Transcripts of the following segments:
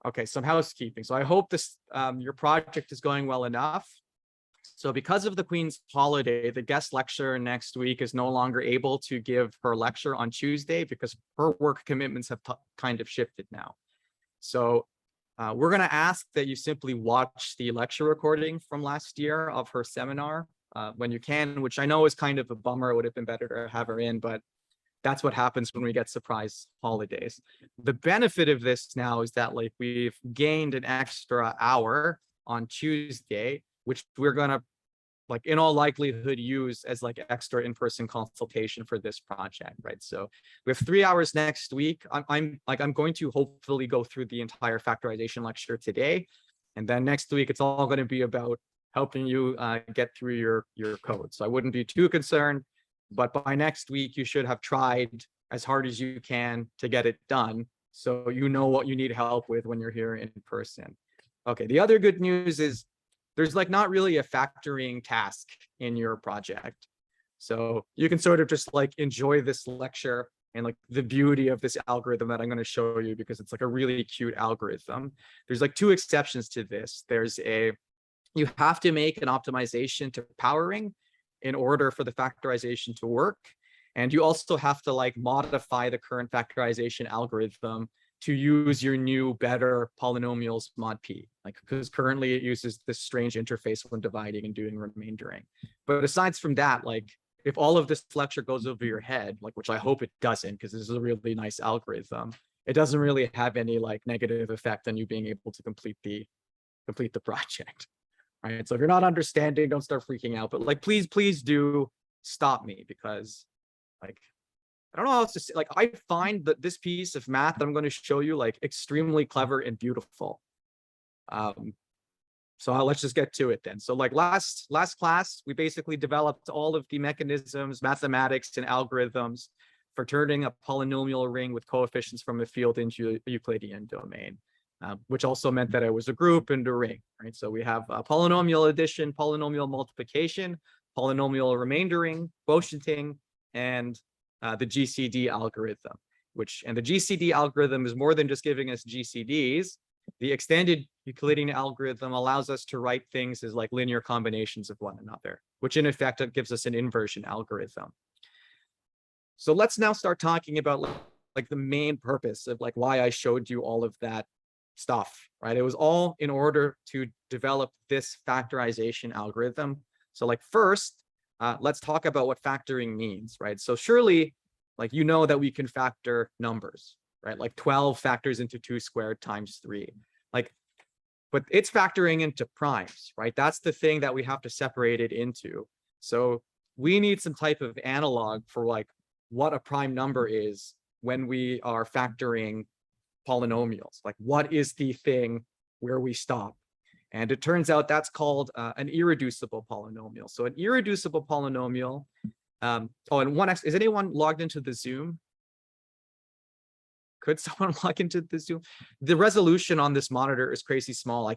Okay, some housekeeping. So I hope this your project is going well enough. So because of the Queen's holiday, the guest lecturer next week is no longer able to give her lecture on Tuesday because her work commitments have kind of shifted now. So we're going to ask that you simply watch the lecture recording from last year of her seminar when you can, which I know is kind of a bummer. It would have been better to have her in, but that's what happens when we get surprise holidays. The benefit of this now is that like we've gained an extra hour on Tuesday, which we're going to like in all likelihood use as like extra in-person consultation for this project, right? So we have 3 hours next week. I'm going to hopefully go through the entire factorization lecture today. And then next week, it's all going to be about helping you get through your code. So I wouldn't be too concerned, but by next week, you should have tried as hard as you can to get it done. So you know what you need help with when you're here in person. Okay, the other good news is there's like not really a factoring task in your project. So you can sort of just like enjoy this lecture and like the beauty of this algorithm that I'm going to show you because it's like a really cute algorithm. There's like 2 exceptions to this. You have to make an optimization to powering in order for the factorization to work. And you also have to like modify the current factorization algorithm to use your new better polynomials mod p, like because currently it uses this strange interface when dividing and doing remaindering. But aside from that, like if all of this lecture goes over your head, like which I hope it doesn't, because this is a really nice algorithm, it doesn't really have any like negative effect on you being able to complete the project. Right. So if you're not understanding, don't start freaking out. But like please do stop me because like I don't know how else to say, like I find that this piece of math that I'm going to show you like extremely clever and beautiful. So let's just get to it then. So like last class, we basically developed all of the mechanisms, mathematics, and algorithms for turning a polynomial ring with coefficients from a field into a Euclidean domain, which also meant that it was a group and a ring, right? So we have polynomial addition, polynomial multiplication, polynomial remaindering, quotienting, and the GCD algorithm, and the GCD algorithm is more than just giving us GCDs. The extended Euclidean algorithm allows us to write things as like linear combinations of one another, which in effect gives us an inversion algorithm. So let's now start talking about like the main purpose of like why I showed you all of that stuff, right? It was all in order to develop this factorization algorithm. So like first, let's talk about what factoring means, right? So surely, like, you know that we can factor numbers, right? Like 12 factors into 2 squared times 3. Like, but it's factoring into primes, right? That's the thing that we have to separate it into. So we need some type of analog for like what a prime number is when we are factoring polynomials. Like, what is the thing where we stop? And it turns out that's called an irreducible polynomial. So an irreducible polynomial. And is anyone logged into the Zoom? Could someone log into the Zoom? The resolution on this monitor is crazy small.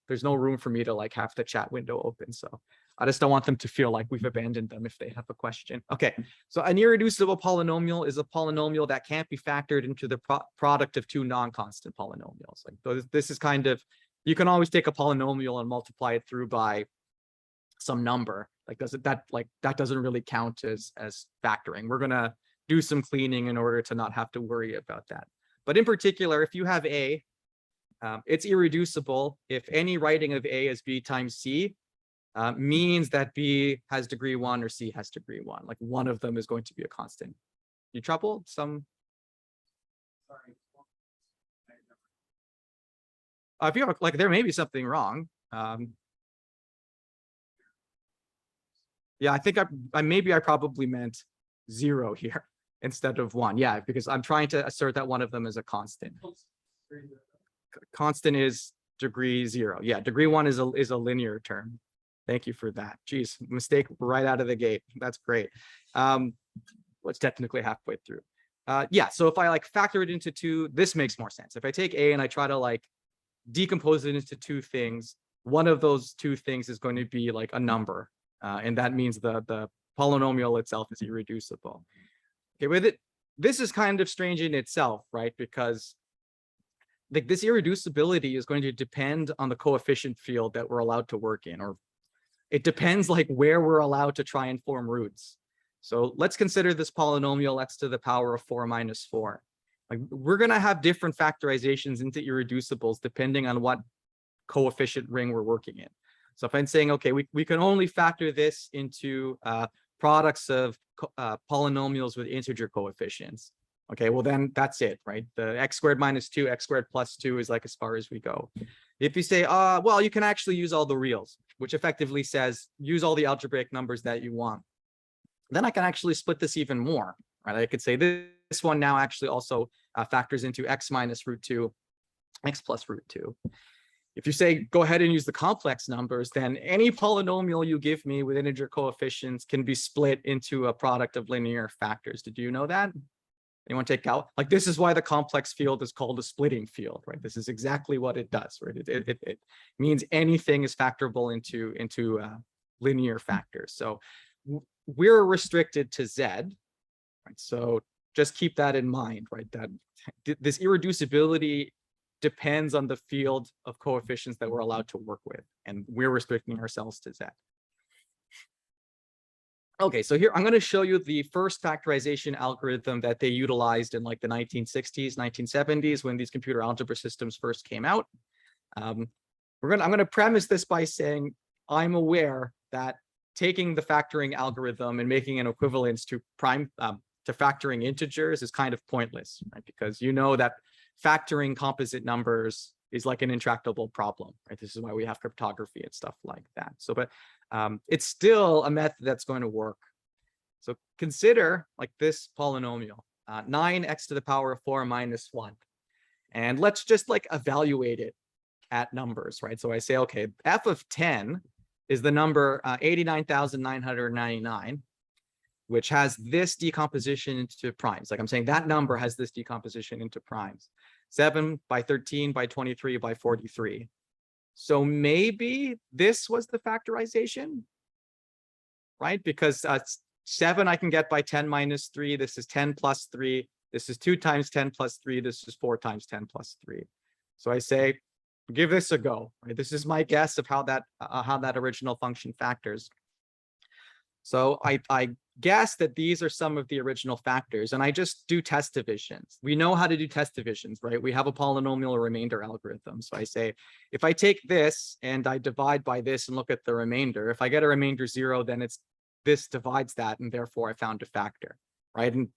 There's no room for me to like have the chat window open. So I just don't want them to feel like we've abandoned them if they have a question. Okay, so an irreducible polynomial is a polynomial that can't be factored into the product of 2 non-constant polynomials. Like this is kind of, you can always take a polynomial and multiply it through by some number. Like that doesn't really count as factoring. We're gonna do some cleaning in order to not have to worry about that. But in particular, if you have A, it's irreducible if any writing of A as B times C means that B has degree 1 or C has degree 1. Like one of them is going to be a constant. You troubled? Sorry. I feel like there may be something wrong. Yeah, I think I probably meant 0 here instead of 1. Yeah, because I'm trying to assert that one of them is a constant. Constant is degree 0. Yeah, degree 1 is a linear term. Thank you for that. Geez, mistake right out of the gate. That's great. It's technically halfway through. Yeah, so if I like factor it into 2, this makes more sense. If I take A and I try to like decompose it into 2 things, one of those 2 things is going to be like a number. And that means the polynomial itself is irreducible. Okay, with it, this is kind of strange in itself, right? Because like this irreducibility is going to depend on the coefficient field that we're allowed to work in, or it depends like where we're allowed to try and form roots. So let's consider this polynomial x to the power of 4 minus 4. Like we're going to have different factorizations into irreducibles depending on what coefficient ring we're working in. So if I'm saying, okay, we can only factor this into products of polynomials with integer coefficients. Okay, well then that's it, right? The x squared minus 2, x squared plus 2 is like as far as we go. If you say, well, you can actually use all the reals, which effectively says use all the algebraic numbers that you want, then I can actually split this even more, right? I could say this one now actually also factors into x minus root 2, x plus root 2. If you say go ahead and use the complex numbers, then any polynomial you give me with integer coefficients can be split into a product of linear factors. Did you know that? Anyone take out? Like this is why the complex field is called a splitting field, right? This is exactly what it does, right? It means anything is factorable into linear factors. So we're restricted to Z, right? So just keep that in mind, right? That this irreducibility depends on the field of coefficients that we're allowed to work with, and we're restricting ourselves to Z. Okay, so here I'm going to show you the first factorization algorithm that they utilized in like the 1960s, 1970s when these computer algebra systems first came out. I'm going to premise this by saying I'm aware that taking the factoring algorithm and making an equivalence to to factoring integers is kind of pointless, right? Because you know that factoring composite numbers is like an intractable problem, right? This is why we have cryptography and stuff like that. So, but it's still a method that's going to work. So consider like this polynomial, 9x to the power of 4 minus 1. And let's just like evaluate it at numbers, right? So I say, okay, f of 10 is the number 89,999, which has this decomposition into primes. Like I'm saying that number has this decomposition into primes. 7 by 13 by 23 by 43. So maybe this was the factorization, right? Because 7 I can get by 10 minus 3. This is 10 plus 3. This is 2 times 10 plus 3. This is 4 times 10 plus 3. So I say, give this a go, right? This is my guess of how that original function factors. So I guess that these are some of the original factors, and I just do test divisions. We know how to do test divisions, right? We have a polynomial remainder algorithm. So I say, if I take this and I divide by this and look at the remainder, if I get a remainder 0, then this divides that, and therefore I found a factor, right? And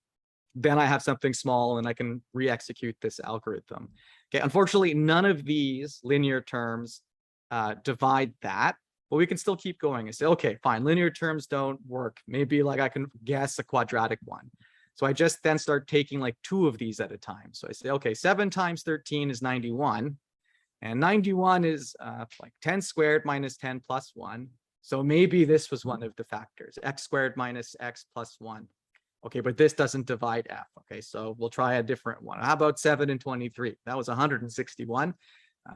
then I have something small and I can re-execute this algorithm. Okay, unfortunately, none of these linear terms divide that. But we can still keep going and say, okay, fine, linear terms don't work. Maybe like I can guess a quadratic one. So I just then start taking like 2 of these at a time. So I say, okay, 7 times 13 is 91. And 91 is like 10 squared minus 10 plus 1. So maybe this was one of the factors, x squared minus x plus 1. Okay, but this doesn't divide f. Okay, so we'll try a different one. How about 7 and 23? That was 161.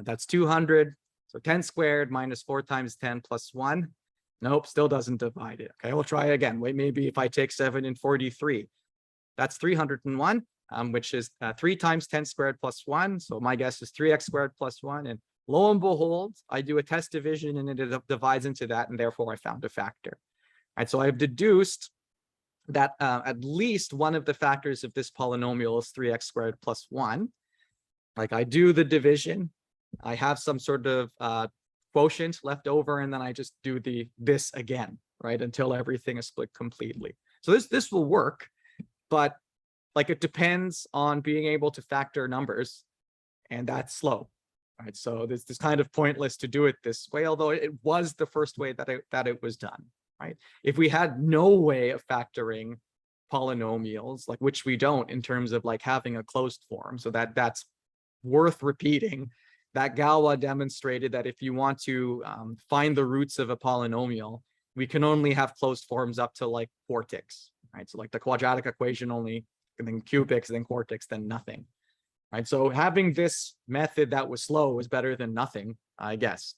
That's 200. So 10 squared minus 4 times 10 plus 1. Nope, still doesn't divide it. Okay, we'll try again. Wait, maybe if I take 7 and 43, that's 301, which is 3 times 10 squared plus 1. So my guess is 3x squared plus 1. And lo and behold, I do a test division and it divides into that, and therefore I found a factor. All right, so I've deduced that at least one of the factors of this polynomial is 3x squared plus 1. Like I do the division. I have some sort of quotient left over, and then I just do this again, right, until everything is split completely. So this will work, but like it depends on being able to factor numbers, and that's slow, right? So this kind of pointless to do it this way, although it was the first way that it was done, right? If we had no way of factoring polynomials, like which we don't in terms of like having a closed form, so that's worth repeating. That Galois demonstrated that if you want to find the roots of a polynomial, we can only have closed forms up to like quartics, right? So like the quadratic equation only, and then cubics, then quartics, then nothing, right? So having this method that was slow was better than nothing, I guess.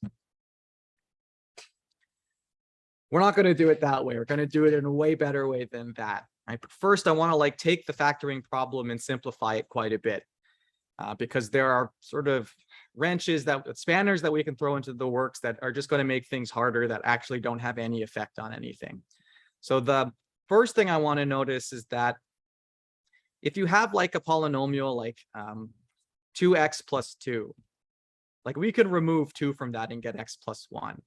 We're not going to do it that way. We're going to do it in a way better way than that, right? But first, I want to like take the factoring problem and simplify it quite a bit. because there are sort of spanners that we can throw into the works that are just going to make things harder that actually don't have any effect on anything. So the first thing I want to notice is that if you have like a polynomial like 2x plus 2, like we can remove 2 from that and get x plus 1,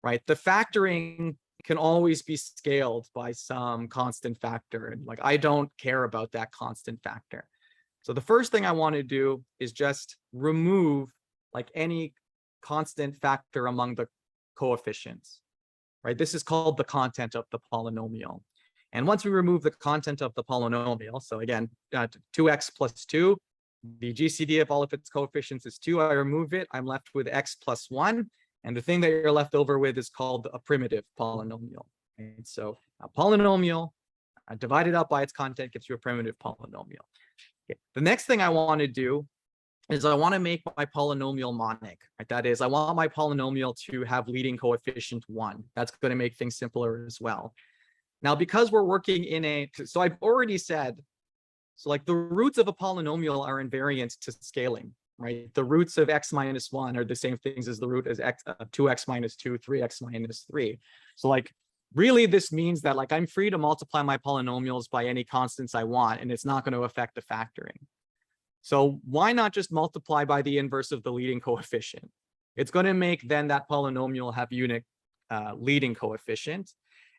right? The factoring can always be scaled by some constant factor. And like, I don't care about that constant factor. So the first thing I want to do is just remove like any constant factor among the coefficients, right? This is called the content of the polynomial. And once we remove the content of the polynomial, so again, 2x plus 2, the GCD of all of its coefficients is 2. I remove it, I'm left with x plus 1. And the thing that you're left over with is called a primitive polynomial. And so a polynomial divided up by its content gives you a primitive polynomial. Okay. The next thing I want to do is I want to make my polynomial monic. Right? That is, I want my polynomial to have leading coefficient 1. That's going to make things simpler as well. Now, because we're working in so I've already said, so like the roots of a polynomial are invariant to scaling, right? The roots of x minus 1 are the same things as the root as 2x minus 2, 3x minus 3. So like, really, this means that like I'm free to multiply my polynomials by any constants I want, and it's not going to affect the factoring. So why not just multiply by the inverse of the leading coefficient? It's going to make then that polynomial have unit leading coefficient.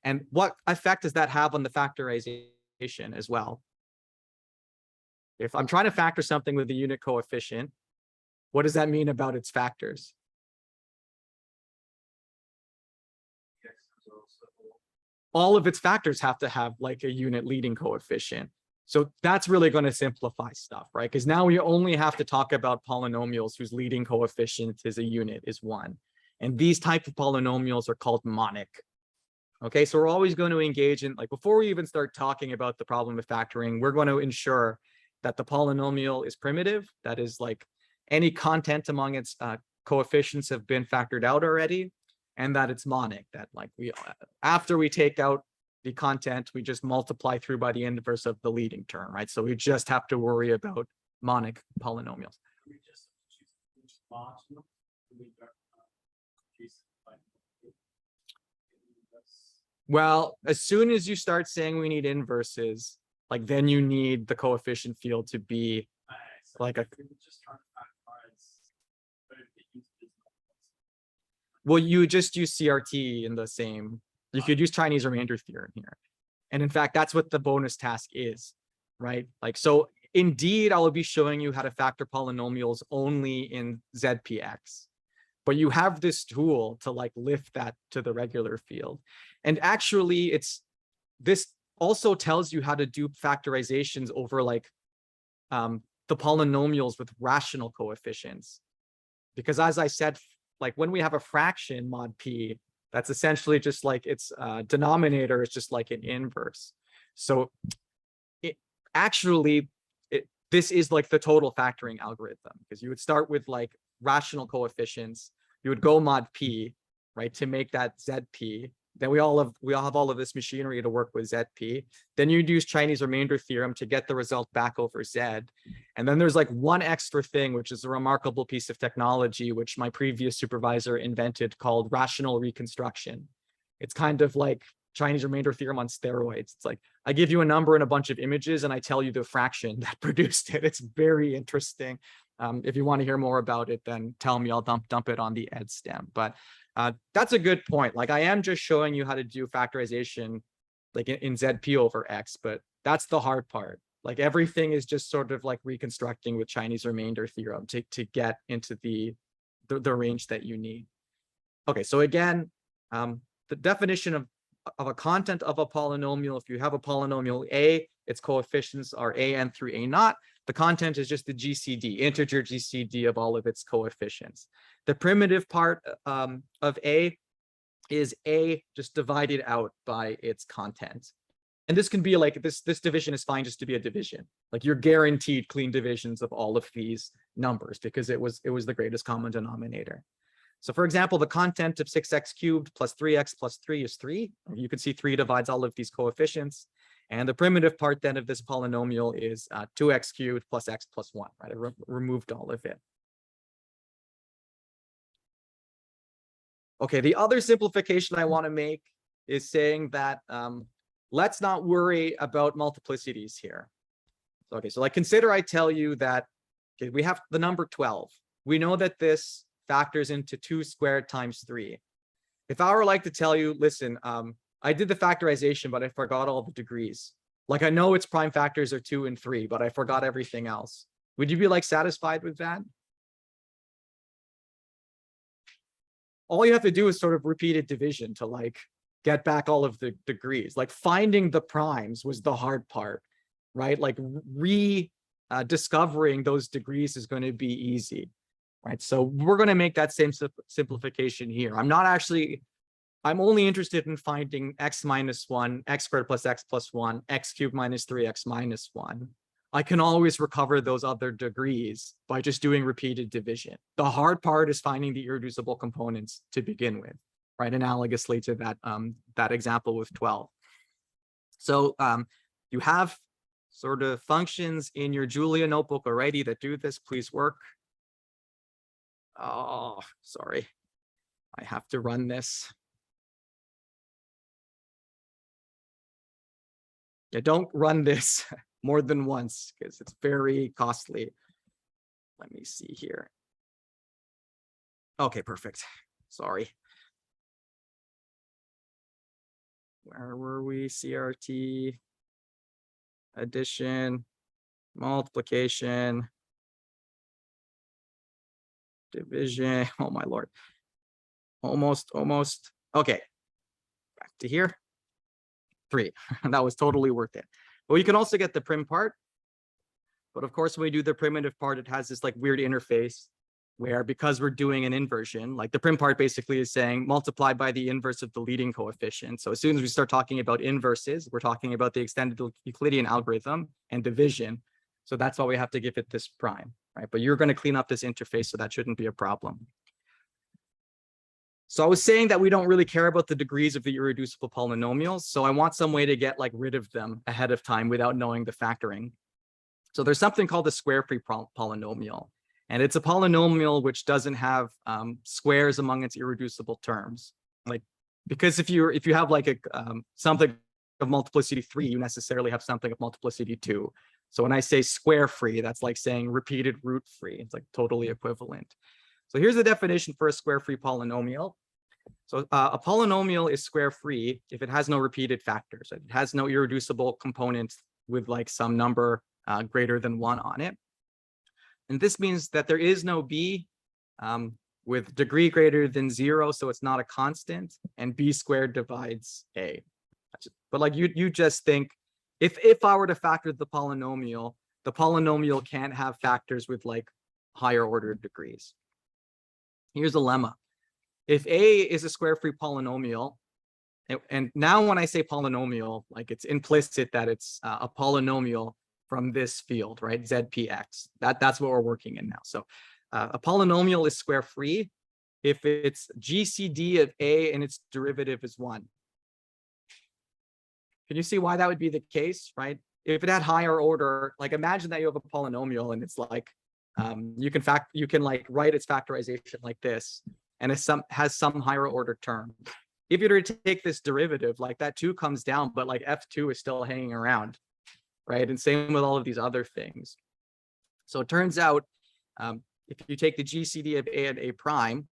And what effect does that have on the factorization as well? If I'm trying to factor something with the unit coefficient, what does that mean about its factors? All of its factors have to have like a unit leading coefficient. So that's really going to simplify stuff, right? Because now we only have to talk about polynomials whose leading coefficient is a unit, is 1. And these type of polynomials are called monic. Okay, so we're always going to engage in, like, before we even start talking about the problem of factoring, we're going to ensure that the polynomial is primitive. That is, like, any content among its coefficients have been factored out already, and that it's monic, that like after we take out the content, we just multiply through by the inverse of the leading term, right? So we just have to worry about monic polynomials. Well, as soon as you start saying we need inverses, like then you need the coefficient field to be like a. Well, you just use CRT in the same. You could use Chinese remainder theorem here. And in fact, that's what the bonus task is, right? Like, so indeed, I will be showing you how to factor polynomials only in ZPX. But you have this tool to like lift that to the regular field. And actually, this also tells you how to do factorizations over like the polynomials with rational coefficients. Because as I said, like when we have a fraction mod p, that's essentially just like its denominator is just like an inverse. So this is like the total factoring algorithm, because you would start with like rational coefficients. You would go mod p, right, to make that ZP. Then we all have all of this machinery to work with ZP. Then you'd use Chinese remainder theorem to get the result back over Z. And then there's like one extra thing, which is a remarkable piece of technology, which my previous supervisor invented, called rational reconstruction. It's kind of like Chinese remainder theorem on steroids. It's like, I give you a number and a bunch of images and I tell you the fraction that produced it. It's very interesting. If you want to hear more about it, then tell me, I'll dump it on the EdStem. But that's a good point. Like I am just showing you how to do factorization like in ZP over X, but that's the hard part. Like everything is just sort of like reconstructing with Chinese remainder theorem to get into the range that you need. Okay, so again, the definition of a content of a polynomial, if you have a polynomial A, its coefficients are an through a naught. The content is just the GCD, integer GCD of all of its coefficients. The primitive part of A is A just divided out by its content. And this can be like, this division is fine just to be a division. Like you're guaranteed clean divisions of all of these numbers because it was the greatest common denominator. So for example, the content of 6x cubed plus 3x plus 3 is 3. You can see 3 divides all of these coefficients. And the primitive part then of this polynomial is 2x cubed plus x plus 1, right? I removed all of it. Okay, the other simplification I want to make is saying that let's not worry about multiplicities here. Okay, so like consider I tell you that okay, we have the number 12. We know that this factors into 2 squared times 3. If I were like to tell you, listen, I did the factorization, but I forgot all the degrees. Like I know its prime factors are 2 and 3, but I forgot everything else. Would you be like satisfied with that? All you have to do is sort of repeated division to like get back all of the degrees. Like finding the primes was the hard part, right? Like discovering those degrees is going to be easy, right? So we're going to make that same simplification here. I'm only interested in finding x minus 1, x squared plus x plus 1, x cubed minus 3x minus 1. I can always recover those other degrees by just doing repeated division. The hard part is finding the irreducible components to begin with, right? Analogously to that, that example with 12. So you have sort of functions in your Julia notebook already that do this. Please work. Oh, sorry. I have to run this. Yeah, don't run this more than once because it's very costly. Let me see here. Okay, perfect. Sorry. Where were we? CRT, addition, multiplication, division. Oh my Lord. Almost. Okay, back to here. 3. That was totally worth it. But you can also get the prim part. But of course, when we do the primitive part, it has this like weird interface where because we're doing an inversion, like the prim part basically is saying multiply by the inverse of the leading coefficient. So as soon as we start talking about inverses, we're talking about the extended Euclidean algorithm and division. So that's why we have to give it this prime, right? But you're going to clean up this interface, so that shouldn't be a problem. So I was saying that we don't really care about the degrees of the irreducible polynomials. So I want some way to get like rid of them ahead of time without knowing the factoring. So there's something called the square-free polynomial. And it's a polynomial which doesn't have squares among its irreducible terms. Like, because if you have like a something of multiplicity 3, you necessarily have something of multiplicity 2. So when I say square-free, that's like saying repeated root-free. It's like totally equivalent. So here's the definition for a square-free polynomial. So a polynomial is square-free if it has no repeated factors. It has no irreducible components with like some number greater than 1 on it. And this means that there is no b with degree greater than 0, so it's not a constant, and b squared divides a. But like you just think, if I were to factor the polynomial can't have factors with like higher ordered degrees. Here's a lemma. If a is a square-free polynomial, and now when I say polynomial, like it's implicit that it's a polynomial from this field, right? ZPX. That's what we're working in now. So a polynomial is square-free if its GCD of a and its derivative is 1. Can you see why that would be the case, right? If it had higher order, like imagine that you have a polynomial and it's like you can like write its factorization like this, and it has some higher order term. If you were to take this derivative, like that 2 comes down, but like f2 is still hanging around, right? And same with all of these other things. So it turns out if you take the GCD of a and a prime,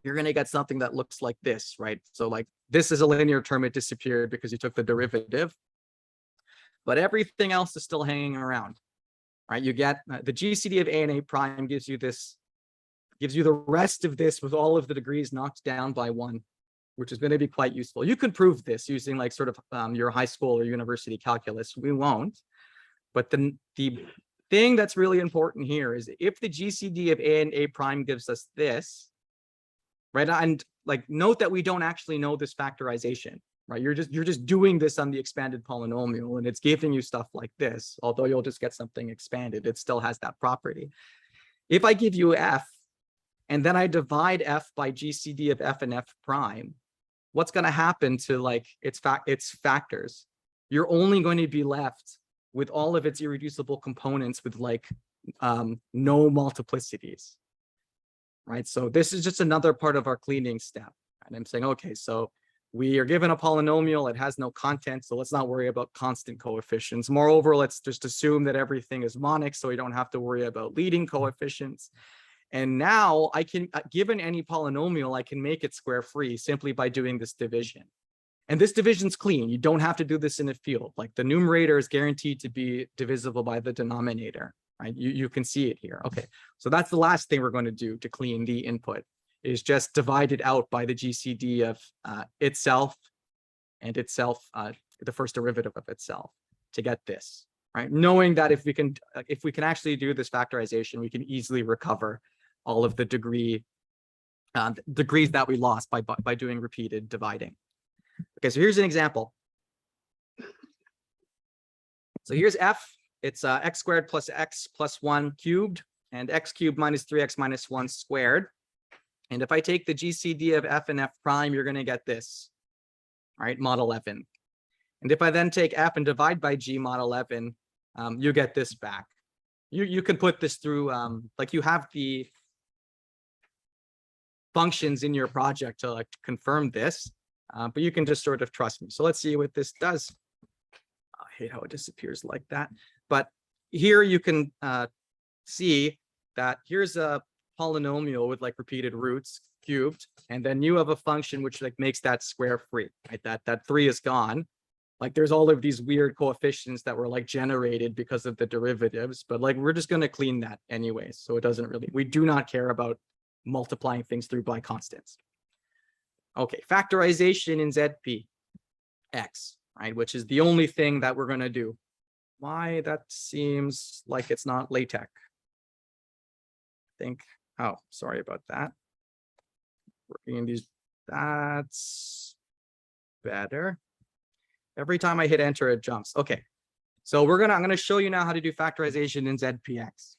you're going to get something that looks like this, right? So like this is a linear term, it disappeared because you took the derivative, but everything else is still hanging around, right? You get the GCD of a and a prime gives you the rest of this with all of the degrees knocked down by 1, which is going to be quite useful. You can prove this using like sort of your high school or university calculus. We won't, but the thing that's really important here is if the GCD of a and a prime gives us this, right? And like note that we don't actually know this factorization, right? You're just doing this on the expanded polynomial, and it's giving you stuff like this. Although you'll just get something expanded, it still has that property. If I give you f, and then I divide f by GCD of f and f prime, what's going to happen to like its factors? you're only going to be left with all of its irreducible components with like no multiplicities, right? So this is just another part of our cleaning step. And I'm saying, okay, so we are given a polynomial, it has no content, so let's not worry about constant coefficients. Moreover, let's just assume that everything is monic, so we don't have to worry about leading coefficients. And now I can, given any polynomial, I can make it square free simply by doing this division. And this division's clean. You don't have to do this in a field. Like the numerator is guaranteed to be divisible by the denominator, right? You can see it here. Okay, so that's the last thing we're going to do to clean the input, is just divide it out by the GCD of itself and itself, the first derivative of itself, to get this, right? Knowing that if we can actually do this factorization, we can easily recover all of the degrees that we lost by doing repeated dividing. Okay, so here's an example. So here's f. It's x squared plus x plus 1 cubed, and x cubed minus 3x minus 1 squared. And if I take the GCD of f and f prime, you're going to get this, right, mod 11. And if I then take f and divide by g mod 11, you get this back. You can put this through, like you have the functions in your project to like confirm this, but you can just sort of trust me. So let's see what this does. I hate how it disappears like that. But here you can see that here's a polynomial with like repeated roots cubed, and then you have a function which like makes that square free, right? That 3 is gone. Like there's all of these weird coefficients that were like generated because of the derivatives, but like we're just going to clean that anyway. So it doesn't really, we do not care about multiplying things through by constants. Okay, factorization in ZP X, right? Which is the only thing that we're going to do. Why? That seems like it's not LaTeX. I think, oh, sorry about that. Working in these, that's better. Every time I hit enter, it jumps. Okay, so I'm gonna show you now how to do factorization in ZPX,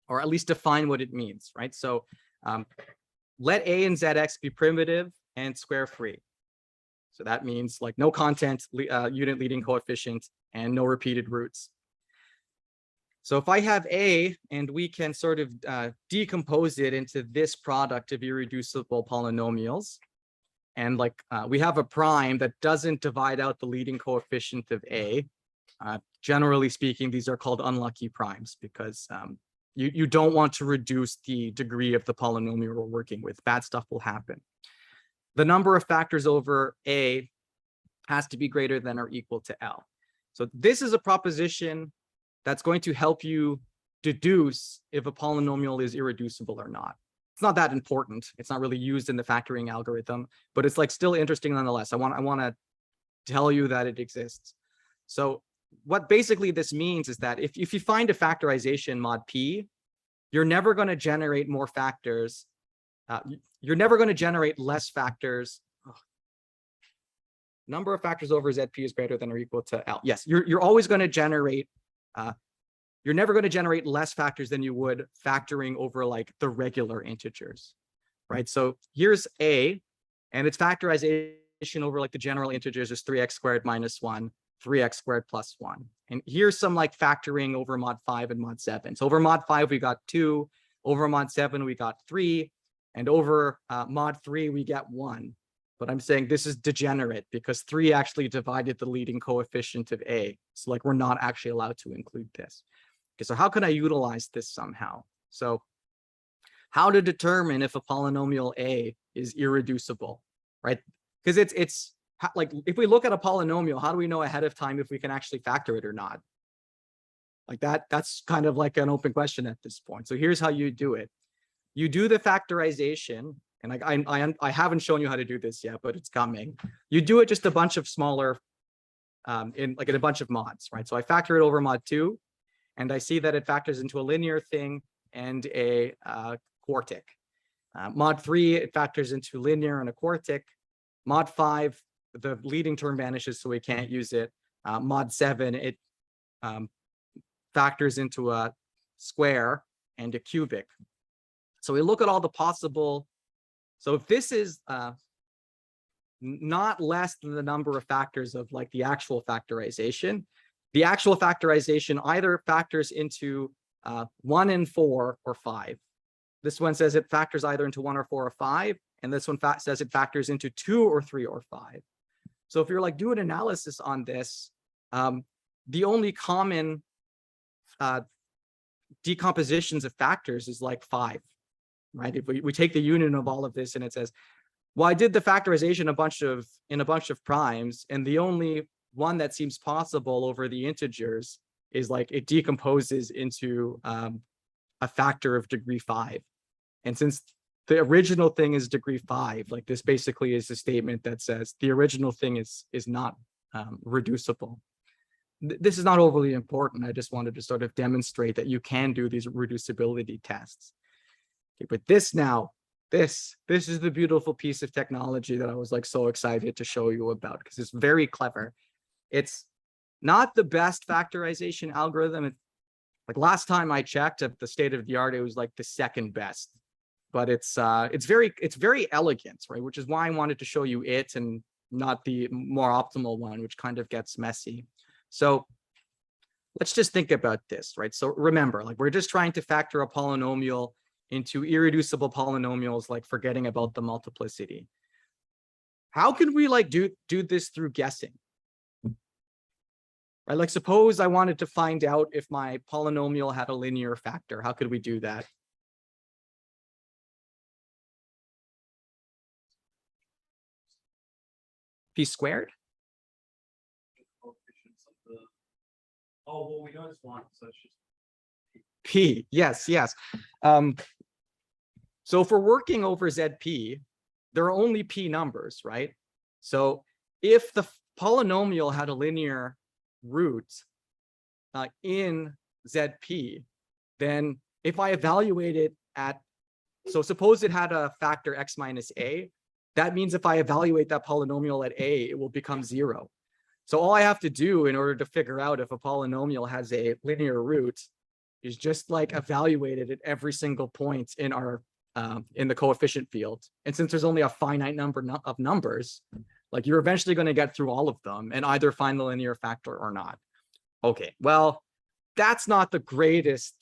or at least define what it means, right? So let A and ZX be primitive and square free. So that means like no content, unit leading coefficient, and no repeated roots. So if I have A and we can sort of decompose it into this product of irreducible polynomials, and like we have a prime that doesn't divide out the leading coefficient of A. Generally speaking, these are called unlucky primes because you don't want to reduce the degree of the polynomial we're working with. Bad stuff will happen. The number of factors over A has to be greater than or equal to L. So this is a proposition that's going to help you deduce if a polynomial is irreducible or not. It's not that important. It's not really used in the factoring algorithm, but it's like still interesting nonetheless. I want to tell you that it exists. So what basically this means is that if you find a factorization mod P, you're never going to generate more factors. You're never going to generate less factors. Number of factors over ZP is greater than or equal to L. Yes, you're always going to generate, you're never going to generate less factors than you would factoring over like the regular integers, right? So here's A, and its factorization over like the general integers is 3x squared minus 1, 3x squared plus 1. And here's some like factoring over mod 5 and mod 7. So over mod 5, we got 2. Over mod 7, we got 3. And over mod 3, we get 1. But I'm saying this is degenerate because 3 actually divided the leading coefficient of A. So like we're not actually allowed to include this. Okay, so how can I utilize this somehow? So how to determine if a polynomial A is irreducible, right? Because it's like if we look at a polynomial, how do we know ahead of time if we can actually factor it or not? Like that's kind of like an open question at this point. So here's how you do it. You do the factorization, and like I haven't shown you how to do this yet, but it's coming. You do it just a bunch of smaller, in a bunch of mods, right? So I factor it over mod 2, and I see that it factors into a linear thing and a quartic. Mod 3, it factors into linear and a quartic. Mod 5, the leading term vanishes, so we can't use it. Mod 7, it factors into a square and a cubic. So we look at all the possible. So if this is not less than the number of factors of like the actual factorization. The actual factorization either factors into 1 and 4 or 5. This one says it factors either into 1 or 4 or 5, and this one says it factors into 2 or 3 or 5. So if you're like doing analysis on this, the only common decompositions of factors is like 5, right? If we take the union of all of this and it says, well, I did the factorization in a bunch of primes, and the only one that seems possible over the integers is like it decomposes into a factor of degree 5. And since the original thing is degree 5, like this basically is a statement that says the original thing is not reducible. This is not overly important. I just wanted to sort of demonstrate that you can do these reducibility tests. Okay, but this now, this is the beautiful piece of technology that I was like so excited to show you about, because it's very clever. It's not the best factorization algorithm. Like last time I checked at the state of the art, it was like the second best, but it's very elegant, right? Which is why I wanted to show you it and not the more optimal one, which kind of gets messy. So let's just think about this, right? So remember, like we're just trying to factor a polynomial into irreducible polynomials, like forgetting about the multiplicity. How can we like do this through guessing? Right? Like suppose I wanted to find out if my polynomial had a linear factor. How could we do that? P squared? Oh, well, we know it's one, so it's just P, yes. So if we're working over ZP, there are only P numbers, right? So if the polynomial had a linear root in ZP, then if I evaluate it at, so suppose it had a factor x minus a, that means if I evaluate that polynomial at a, it will become 0. So all I have to do in order to figure out if a polynomial has a linear root is just like evaluate it at every single point in our in the coefficient field. And since there's only a finite number of numbers, like you're eventually going to get through all of them and either find the linear factor or not. Okay, well, that's not the greatest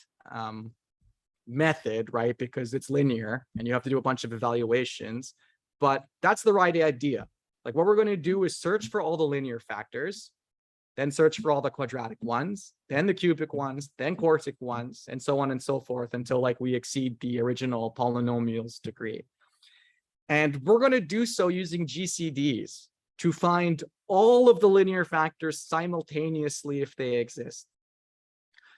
method, right? Because it's linear and you have to do a bunch of evaluations, but that's the right idea. Like what we're going to do is search for all the linear factors, then search for all the quadratic ones, then the cubic ones, then quartic ones, and so on and so forth until like we exceed the original polynomial's degree. And we're going to do so using GCDs to find all of the linear factors simultaneously if they exist.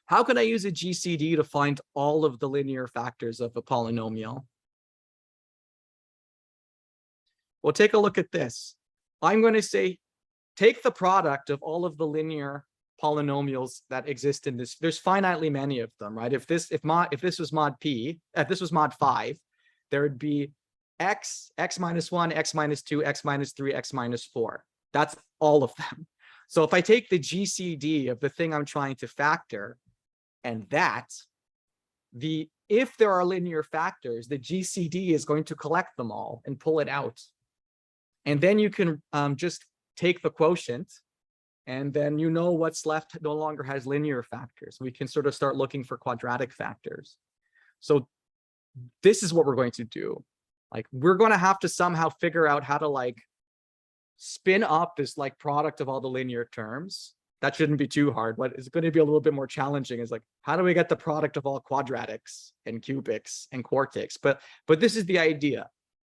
How can I use a GCD to find all of the linear factors of a polynomial? Well, take a look at this. I'm going to say, take the product of all of the linear polynomials that exist in this. There's finitely many of them, right? If this was mod p, if this was mod 5, there would be x minus 1, x minus 2, x minus 3, x minus 4. That's all of them. So if I take the GCD of the thing I'm trying to factor, and if there are linear factors, the GCD is going to collect them all and pull it out. And then you can just take the quotient, and then you know what's left no longer has linear factors. We can sort of start looking for quadratic factors. So this is what we're going to do. Like we're going to have to somehow figure out how to like spin up this like product of all the linear terms. That shouldn't be too hard. What is going to be a little bit more challenging is like, how do we get the product of all quadratics and cubics and quartics? But this is the idea.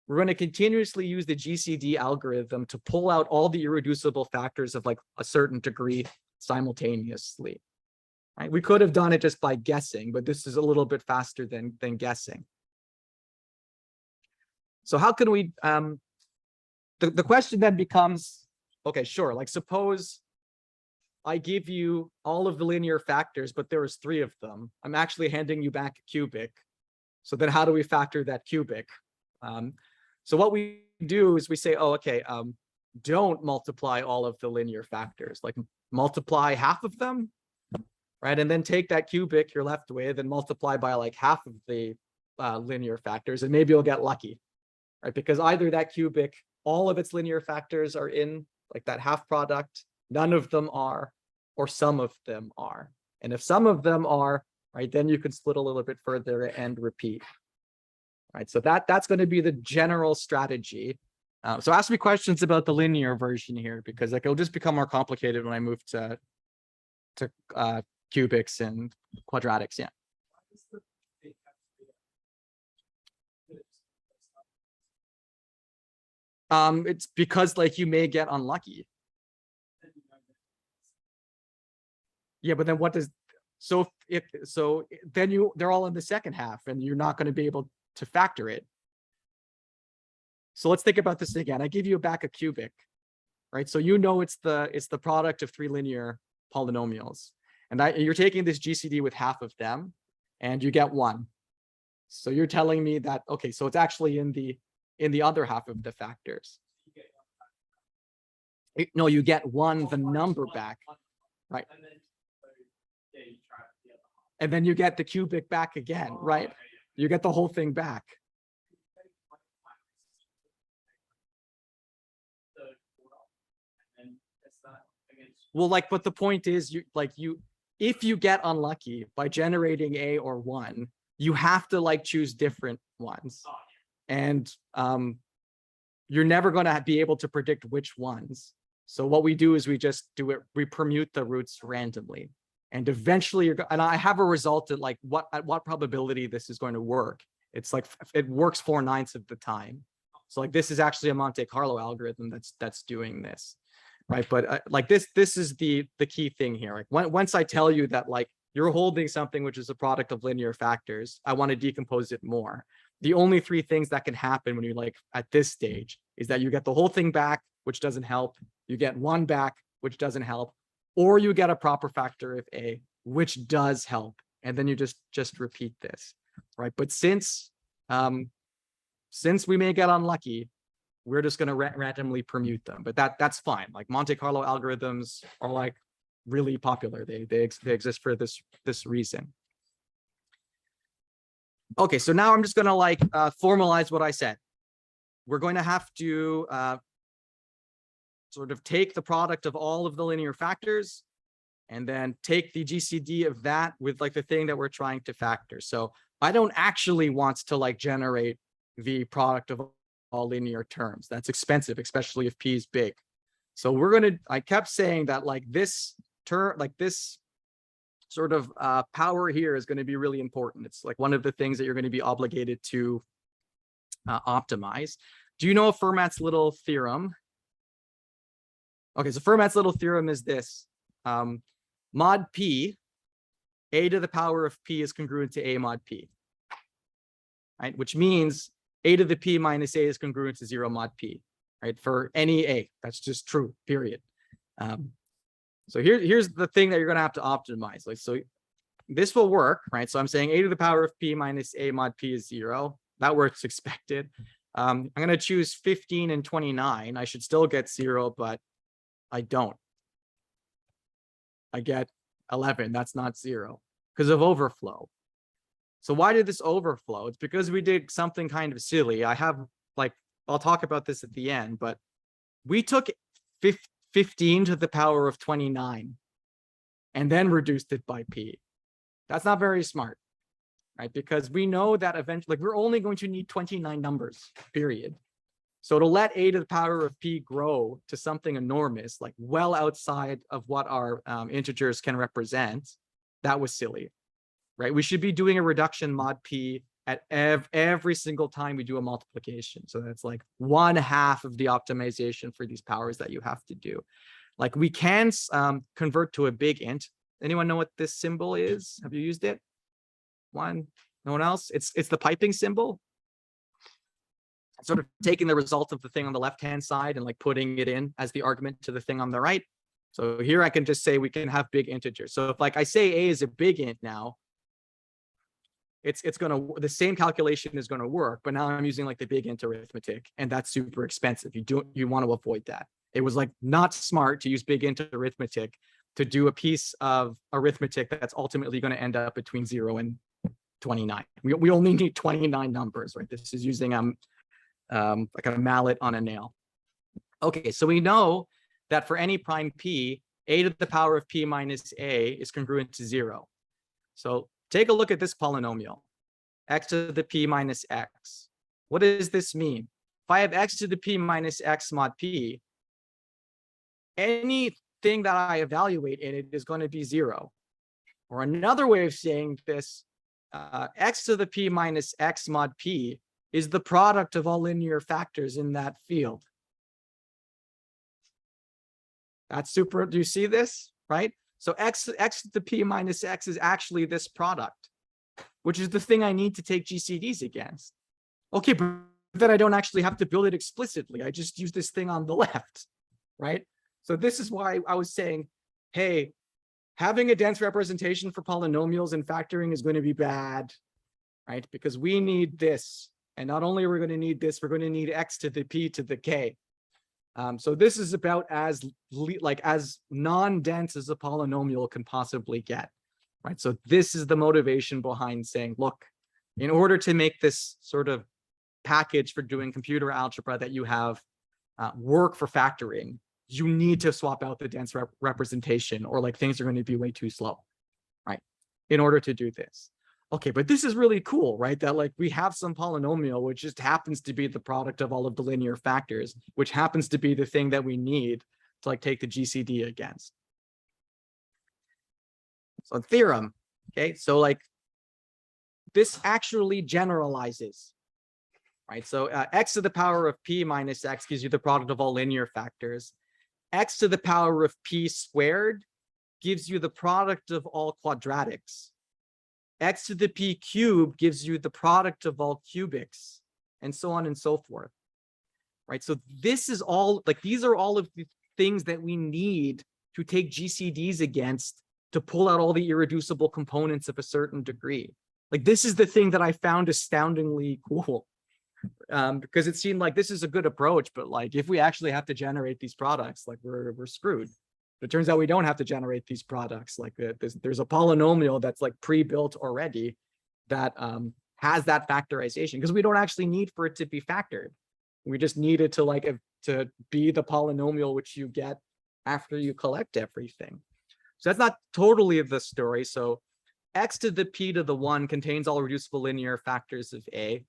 We're going to continuously use the GCD algorithm to pull out all the irreducible factors of like a certain degree simultaneously. Right? We could have done it just by guessing, but this is a little bit faster than guessing. So how can we, the question then becomes, okay, sure, like suppose I give you all of the linear factors, but there was 3 of them. I'm actually handing you back a cubic. So then how do we factor that cubic? So what we do is we say, oh, okay, don't multiply all of the linear factors, like multiply half of them, right? And then take that cubic you're left with and multiply by like half of the linear factors, and maybe you'll get lucky, right? Because either that cubic all of its linear factors are in like that half product, none of them are, or some of them are. And if some of them are, right, then you can split a little bit further and repeat. Right, so that's going to be the general strategy. So ask me questions about the linear version here, because like it'll just become more complicated when I move to cubics and quadratics. Yeah. It's because like you may get unlucky. Yeah, but then what does then they're all in the second half and you're not going to be able to factor it. So let's think about this again. I give you back a cubic, right? So you know it's the product of three linear polynomials. And you're taking this GCD with half of them and you get one. So you're telling me that, okay, so it's actually in the other half of the factors. No, you get the number back, right? And then you get the cubic back again, right? You get the whole thing back. Well, like, but the point is, if you get unlucky by generating a or one, you have to like choose different ones, and you're never going to be able to predict which ones. So what we do is we just do it. We permute the roots randomly, and eventually and I have a result at like at what probability this is going to work. It's like it works 4/9 of the time. So like this is actually a Monte Carlo algorithm that's doing this. Right, but like this is the key thing here. Like once I tell you that like you're holding something which is a product of linear factors, I want to decompose it more. The only three things that can happen when you like at this stage is that you get the whole thing back, which doesn't help. You get one back, which doesn't help, or you get a proper factor of a, which does help, and then you just repeat this, right? But since we may get unlucky, we're just going to randomly permute them, but that's fine. Like Monte Carlo algorithms are like really popular. They exist for this reason. Okay, so now I'm just going to like formalize what I said. We're going to have to sort of take the product of all of the linear factors and then take the GCD of that with like the thing that we're trying to factor. So I don't actually want to like generate the product of all linear terms. That's expensive, especially if P is big. So I kept saying that like this term, like this sort of power here is going to be really important. It's like one of the things that you're going to be obligated to optimize. Do you know Fermat's little theorem? Okay, so Fermat's little theorem is this. Mod P, a to the power of P is congruent to a mod P, right? Which means a to the P minus a is congruent to 0 mod P, right? For any a, that's just true, period. So here's the thing that you're going to have to optimize. Like, so this will work, right? So I'm saying a to the power of P minus a mod P is 0. That works expected. I'm going to choose 15 and 29. I should still get 0, but I don't. I get 11. That's not 0 because of overflow. So why did this overflow? It's because we did something kind of silly. I'll talk about this at the end, but we took 15 to the power of 29 and then reduced it by P. That's not very smart, right? Because we know that eventually, like, we're only going to need 29 numbers, period. So to let a to the power of P grow to something enormous, like well outside of what our integers can represent, that was silly. Right, we should be doing a reduction mod P at every single time we do a multiplication. So that's like 1/2 of the optimization for these powers that you have to do. Like we can convert to a big int. Anyone know what this symbol is? Have you used it? No one else? It's the piping symbol. Sort of taking the result of the thing on the left-hand side and like putting it in as the argument to the thing on the right. So here I can just say we can have big integers. So if like I say a is a big int now, the same calculation is going to work, but now I'm using like the big int arithmetic, and that's super expensive. You want to avoid that. It was like not smart to use big int arithmetic to do a piece of arithmetic that's ultimately going to end up between 0 and 29. We only need 29 numbers, right? This is using like a mallet on a nail. Okay, so we know that for any prime p, a to the power of p minus a is congruent to 0. So take a look at this polynomial, x to the p minus x. What does this mean? If I have x to the p minus x mod p, anything that I evaluate in it is going to be 0. Or another way of saying this, x to the p minus x mod p is the product of all linear factors in that field. That's super. Do you see this? Right? So x to the p minus x is actually this product, which is the thing I need to take GCDs against. Okay, but then I don't actually have to build it explicitly. I just use this thing on the left, right? So this is why I was saying, hey, having a dense representation for polynomials and factoring is going to be bad, right? Because we need this. And not only are we going to need this, we're going to need x to the p to the k. So this is about as non-dense as a polynomial can possibly get, right? So this is the motivation behind saying, look, in order to make this sort of package for doing computer algebra that you have work for factoring, you need to swap out the dense representation, or like things are going to be way too slow, right? In order to do this. Okay, but this is really cool, right? That like we have some polynomial which just happens to be the product of all of the linear factors, which happens to be the thing that we need to like take the GCD against. So theorem, okay? So like this actually generalizes, right? So x to the power of p minus x gives you the product of all linear factors. X to the power of p squared gives you the product of all quadratics. X to the p cubed gives you the product of all cubics, and so on and so forth, right? So this is all, like, these are all of the things that we need to take GCDs against to pull out all the irreducible components of a certain degree. Like, this is the thing that I found astoundingly cool, because it seemed like this is a good approach, but like, if we actually have to generate these products, like we're screwed. It turns out we don't have to generate these products. Like there's a polynomial that's like pre-built already that has that factorization, because we don't actually need for it to be factored. We just need it to like to be the polynomial which you get after you collect everything. So that's not totally the story. So x to the p to the 1 contains all reducible linear factors of a.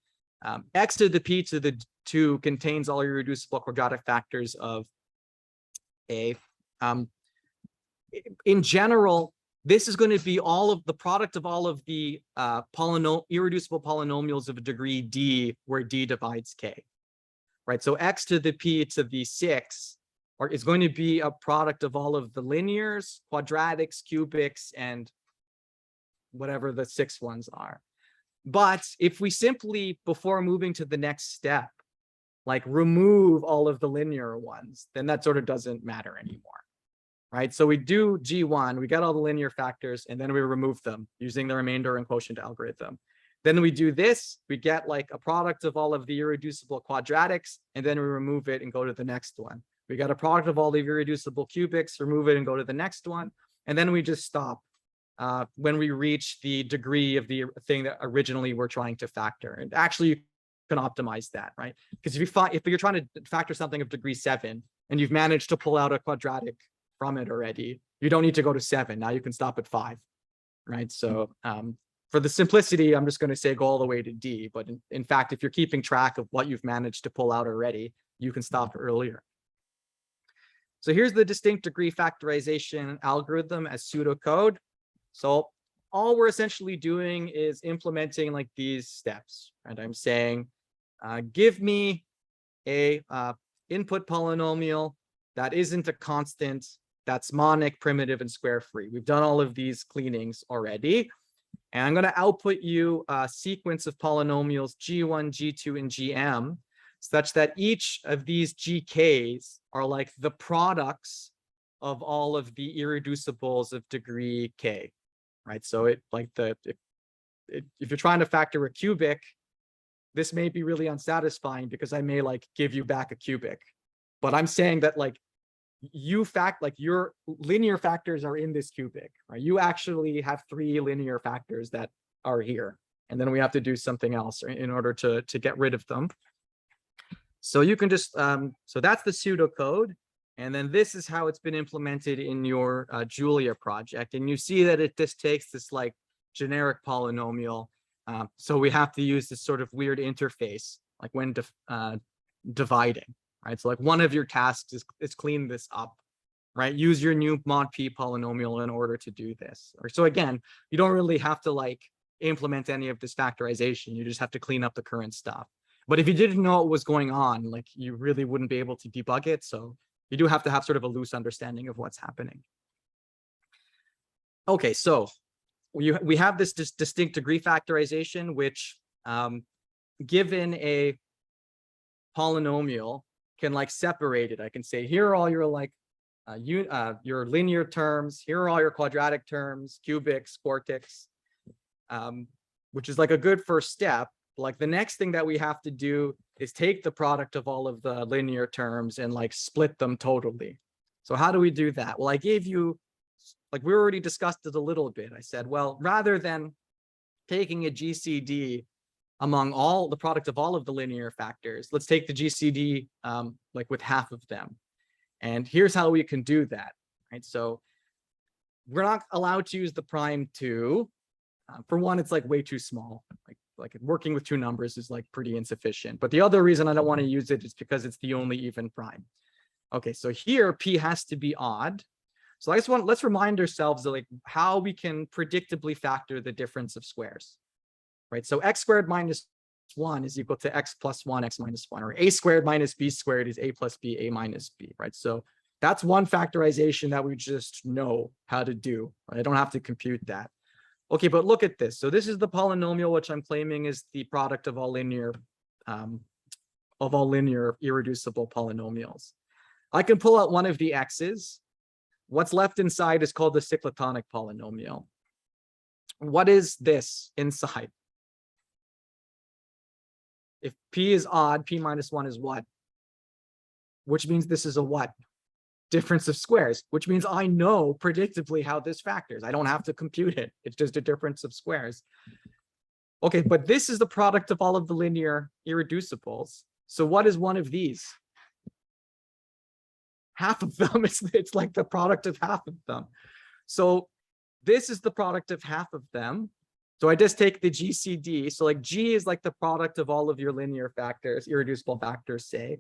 X to the p to the 2 contains all irreducible quadratic factors of a. In general, this is going to be all of the product of all of the irreducible polynomials of a degree d, where d divides k, right? So x to the p to the 6 is going to be a product of all of the linears, quadratics, cubics, and whatever the 6 ones are. But if we simply, before moving to the next step, like remove all of the linear ones, then that sort of doesn't matter anymore. Right, so we do G1, we get all the linear factors, and then we remove them using the remainder and quotient algorithm. Then we do this, we get like a product of all of the irreducible quadratics, and then we remove it and go to the next one. We got a product of all the irreducible cubics, remove it and go to the next one, and then we just stop when we reach the degree of the thing that originally we're trying to factor. And actually, you can optimize that, right? Because if you're trying to factor something of degree 7 and you've managed to pull out a quadratic from it already, you don't need to go to 7. Now you can stop at 5, right? So for the simplicity, I'm just going to say go all the way to D. But in fact, if you're keeping track of what you've managed to pull out already, you can stop earlier. So here's the distinct degree factorization algorithm as pseudocode. So all we're essentially doing is implementing like these steps, and I'm saying, give me a input polynomial that isn't a constant, that's monic, primitive, and square free. We've done all of these cleanings already. And I'm going to output you a sequence of polynomials G1, G2, and Gm, such that each of these GKs are like the products of all of the irreducibles of degree K, right? So it like if you're trying to factor a cubic, this may be really unsatisfying because I may like give you back a cubic, but I'm saying that like your linear factors are in this cubic, right? You actually have 3 linear factors that are here, and then we have to do something else in order to get rid of them. So you can just, so that's the pseudocode. And then this is how it's been implemented in your Julia project. And you see that it just takes this like generic polynomial. So we have to use this sort of weird interface, like when dividing, right? So like one of your tasks is clean this up, right? Use your new mod p polynomial in order to do this. Or so again, you don't really have to like implement any of this factorization. You just have to clean up the current stuff. But if you didn't know what was going on, like you really wouldn't be able to debug it. So you do have to have sort of a loose understanding of what's happening. Okay, so we have this distinct degree factorization, which given a polynomial can like separate it. I can say, here are all your like your linear terms, here are all your quadratic terms, cubics, quartics, which is like a good first step. Like the next thing that we have to do is take the product of all of the linear terms and like split them totally. So how do we do that? Well, I gave you, like we already discussed it a little bit. I said, well, rather than taking a GCD among all the product of all of the linear factors, let's take the GCD like with half of them. And here's how we can do that, right? So we're not allowed to use the prime 2. For one, it's like way too small. Like working with two numbers is like pretty insufficient. But the other reason I don't want to use it is because it's the only even prime. Okay, so here P has to be odd. So let's remind ourselves of like how we can predictably factor the difference of squares, right? So x squared minus 1 is equal to x plus 1, x minus 1, or a squared minus b squared is a plus b, a minus b, right? So that's one factorization that we just know how to do. Right? I don't have to compute that. Okay, but look at this. So this is the polynomial which I'm claiming is the product of all linear irreducible polynomials. I can pull out one of the x's. What's left inside is called the cyclotonic polynomial. What is this inside? If p is odd, p minus 1 is what? Which means this is a what? Difference of squares, which means I know predictably how this factors. I don't have to compute it. It's just a difference of squares. Okay, but this is the product of all of the linear irreducibles. So what is one of these? Half of them. It's like the product of half of them. So this is the product of half of them. So I just take the GCD. So like G is like the product of all of your linear factors, irreducible factors, say.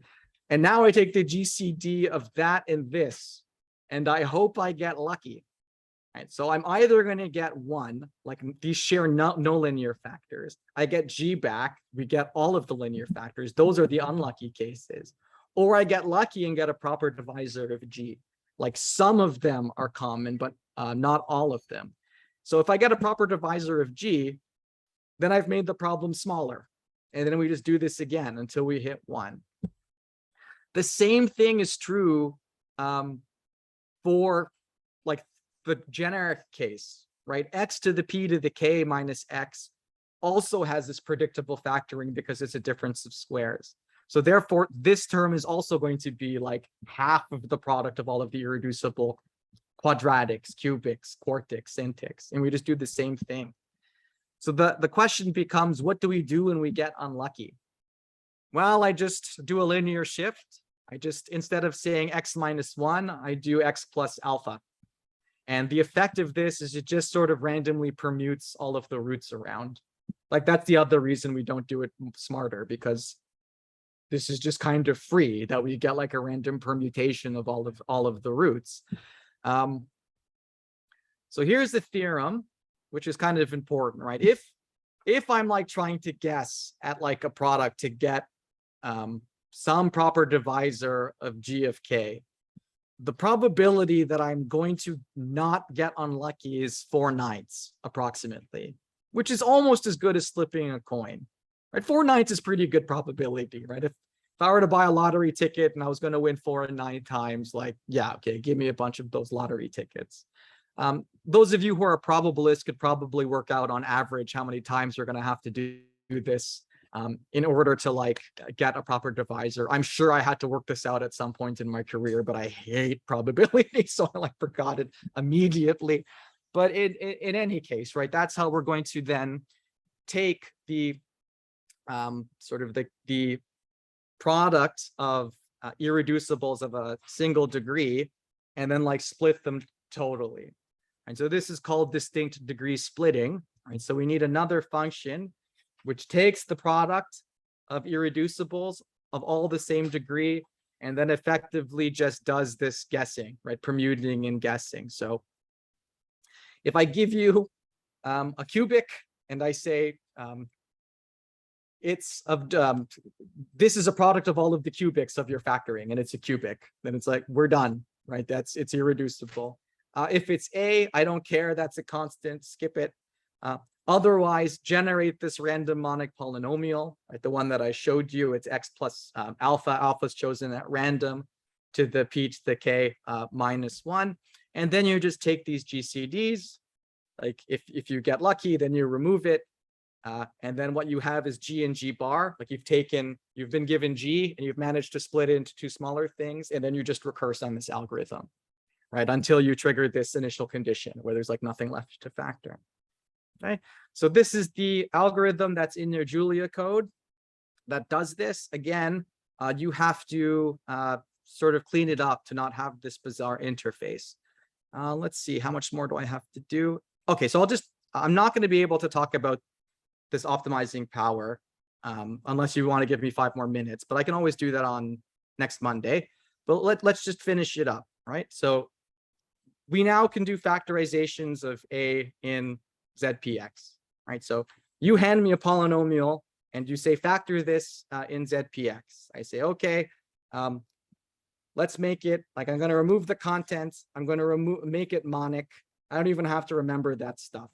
And now I take the GCD of that and this, and I hope I get lucky. Right, so I'm either going to get 1, like these share no linear factors. I get G back. We get all of the linear factors. Those are the unlucky cases. Or I get lucky and get a proper divisor of G. Like some of them are common, but not all of them. So if I get a proper divisor of G, then I've made the problem smaller. And then we just do this again until we hit 1. The same thing is true for like the generic case, right? X to the P to the K minus X also has this predictable factoring because it's a difference of squares. So therefore, this term is also going to be like half of the product of all of the irreducible quadratics, cubics, quartics, centics, and we just do the same thing. So the question becomes, what do we do when we get unlucky? Well, I just do a linear shift. I just, instead of saying x minus 1, I do x plus alpha. And the effect of this is it just sort of randomly permutes all of the roots around. Like that's the other reason we don't do it smarter, because this is just kind of free, that we get like a random permutation of all of the roots. So here's the theorem, which is kind of important, right? If I'm like trying to guess at like a product to get some proper divisor of G of K, the probability that I'm going to not get unlucky is 4/9 approximately, which is almost as good as flipping a coin, right? 4/9 is pretty good probability, right? If I were to buy a lottery ticket and I was going to win 4 and 9 times, like, yeah, okay, give me a bunch of those lottery tickets. Those of you who are probabilists could probably work out on average how many times you're going to have to do this in order to like get a proper divisor. I'm sure I had to work this out at some point in my career, but I hate probability, so I like forgot it immediately. But in any case, right, that's how we're going to then take the sort of the product of irreducibles of a single degree and then like split them totally. And so this is called distinct degree splitting. Right? So we need another function which takes the product of irreducibles of all the same degree and then effectively just does this guessing, right? Permuting and guessing. So if I give you a cubic and I say it's of this is a product of all of the cubics of your factoring and it's a cubic, then it's like we're done, right? It's irreducible. If it's a, I don't care, that's a constant, skip it. Otherwise, generate this random monic polynomial, right? The one that I showed you, it's x plus alpha. Alpha is chosen at random to the p to the k minus 1. And then you just take these GCDs. Like if you get lucky, then you remove it. And then what you have is G and G bar. Like you've been given G and you've managed to split it into two smaller things. And then you just recurse on this algorithm, right? Until you trigger this initial condition where there's like nothing left to factor. Okay, so this is the algorithm that's in your Julia code that does this. Again, you have to sort of clean it up to not have this bizarre interface. Let's see, how much more do I have to do? Okay, so I'm not going to be able to talk about this optimizing power unless you want to give me 5 more minutes, but I can always do that on next Monday. But let's just finish it up, right? So we now can do factorizations of A in ZPX, right? So you hand me a polynomial and you say factor this in ZPX. I say, okay, let's make it like I'm going to remove the contents. I'm going to make it monic. I don't even have to remember that stuff.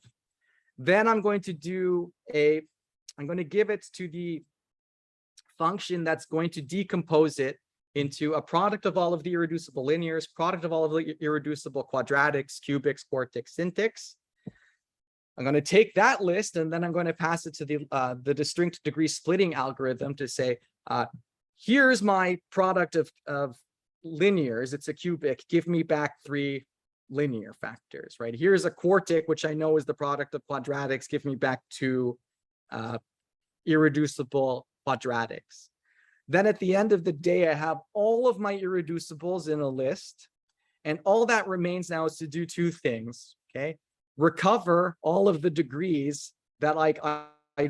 Then I'm going to I'm going to give it to the function that's going to decompose it into a product of all of the irreducible linears, product of all of the irreducible quadratics, cubics, quartics, syntix. I'm going to take that list and then I'm going to pass it to the distinct degree splitting algorithm to say, here's my product of linears. It's a cubic. Give me back 3 linear factors, right? Here's a quartic, which I know is the product of quadratics. Give me back 2 irreducible quadratics. Then at the end of the day, I have all of my irreducibles in a list. And all that remains now is to do 2 things, okay? Recover all of the degrees that like I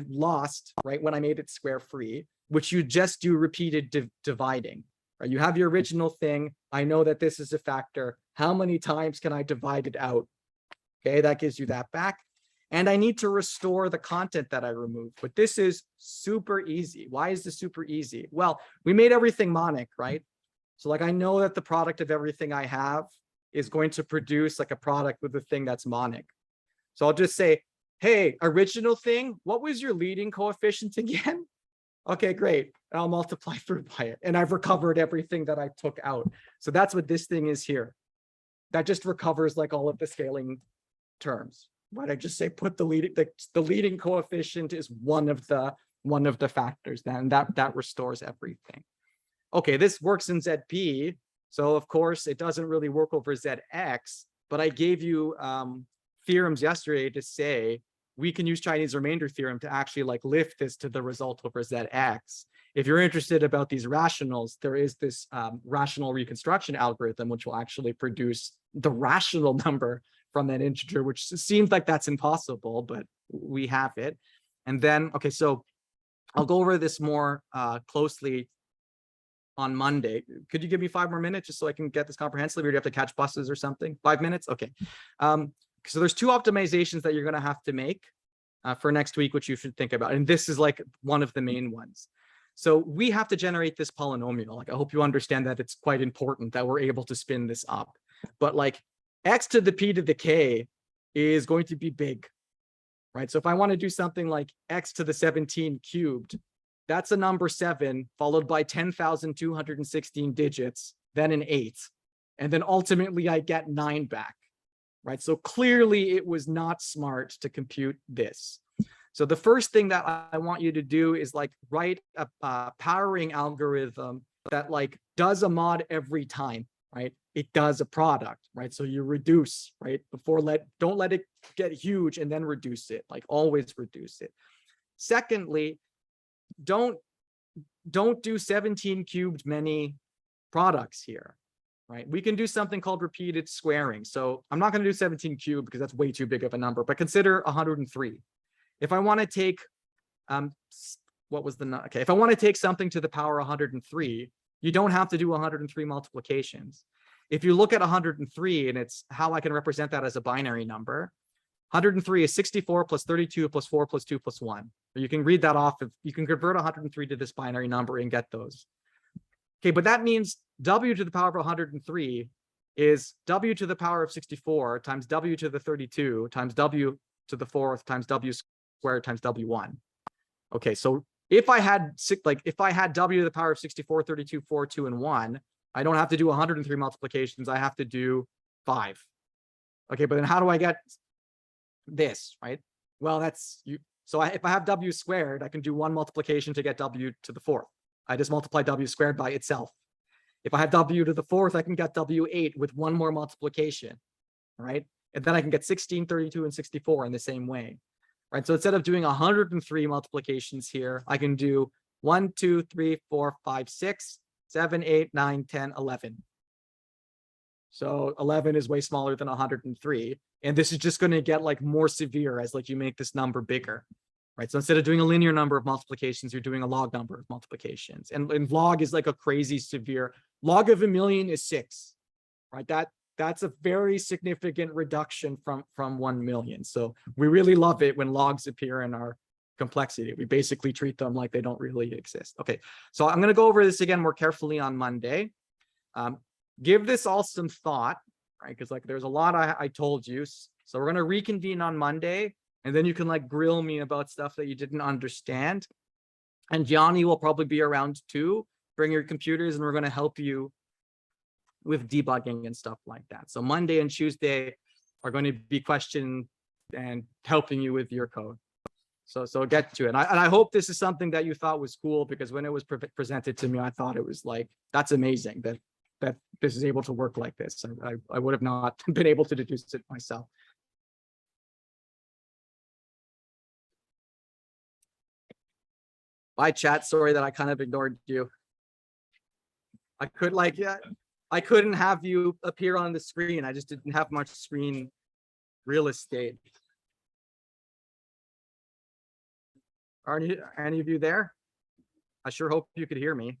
lost, right, when I made it square free, which you just do repeated dividing, right? You have your original thing. I know that this is a factor. How many times can I divide it out? Okay, that gives you that back. And I need to restore the content that I removed. But this is super easy. Why is this super easy? Well, we made everything monic, right? So like I know that the product of everything I have is going to produce like a product with the thing that's monic. So I'll just say, hey, original thing, what was your leading coefficient again? Okay, great. And I'll multiply through by it. And I've recovered everything that I took out. So that's what this thing is here. That just recovers like all of the scaling terms. Right? I just say put the leading coefficient is one of the factors, then that restores everything. Okay, this works in ZP. So of course it doesn't really work over ZX, but I gave you theorems yesterday to say we can use Chinese remainder theorem to actually like lift this to the result over ZX. If you're interested about these rationals, there is this rational reconstruction algorithm, which will actually produce the rational number from that integer, which seems like that's impossible, but we have it. And then, okay, so I'll go over this more closely on Monday. Could you give me 5 more minutes just so I can get this comprehensively, or do you have to catch buses or something? 5 minutes? Okay. So there's 2 optimizations that you're going to have to make for next week, which you should think about. And this is like one of the main ones. So we have to generate this polynomial. Like, I hope you understand that it's quite important that we're able to spin this up. But like x to the p to the k is going to be big, right? So if I want to do something like x to the 17 cubed, that's a number 7 followed by 10,216 digits, then an 8. And then ultimately I get 9 back, right? So clearly it was not smart to compute this. So the first thing that I want you to do is like write a powering algorithm that like does a mod every time, right? It does a product, right? So you reduce, right? Don't let it get huge and then reduce it, like always reduce it. Secondly, don't don't do 17 cubed many products here, right? We can do something called repeated squaring. So I'm not going to do 17 cubed because that's way too big of a number, but consider 103. If I want to take, if I want to take something to the power 103, you don't have to do 103 multiplications. If you look at 103 and it's how I can represent that as a binary number, 103 is 64 plus 32 plus 4 plus 2 plus 1. So you can read that off. If you can convert 103 to this binary number and get those. Okay, but that means w to the power of 103 is w to the power of 64 times w to the 32 times w to the 4th times w squared times w1. Okay, so if I had w to the power of 64, 32, 4, 2, and 1, I don't have to do 103 multiplications. I have to do 5. Okay, but then how do I get this, right? Well, that's you. So if I have w squared, I can do 1 multiplication to get w to the 4th. I just multiply w squared by itself. If I have w to the 4th, I can get w8 with 1 more multiplication, right? And then I can get 16, 32, and 64 in the same way, right? So instead of doing 103 multiplications here, I can do 1, 2, 3, 4, 5, 6, 7, 8, 9, 10, 11. So 11 is way smaller than 103. And this is just going to get like more severe as like you make this number bigger, right? So instead of doing a linear number of multiplications, you're doing a log number of multiplications. And log is like a crazy severe. Log of 1,000,000 is 6, right? That's a very significant reduction from 1,000,000. So we really love it when logs appear in our complexity. We basically treat them like they don't really exist. Okay, so I'm going to go over this again more carefully on Monday. Give this all some thought, right? Because like there's a lot I told you. So we're going to reconvene on Monday, and then you can like grill me about stuff that you didn't understand. And Gianni will probably be around too. Bring your computers, and we're going to help you with debugging and stuff like that. So Monday and Tuesday are going to be question and helping you with your code. So get to it. And I hope this is something that you thought was cool, because when it was presented to me, I thought it was like, that's amazing that this is able to work like this. I would have not been able to deduce it myself. Bye, chat. Sorry that I kind of ignored you. I couldn't have you appear on the screen. I just didn't have much screen real estate. Are any of you there? I sure hope you could hear me.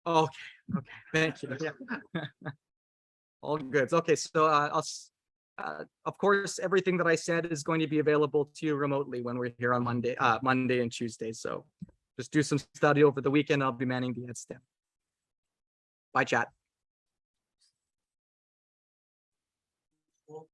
Okay, thank you. Yeah. All good. Okay, so of course, everything that I said is going to be available to you remotely when we're here on Monday and Tuesday. So just do some study over the weekend. I'll be manning the EdStem. Bye, chat.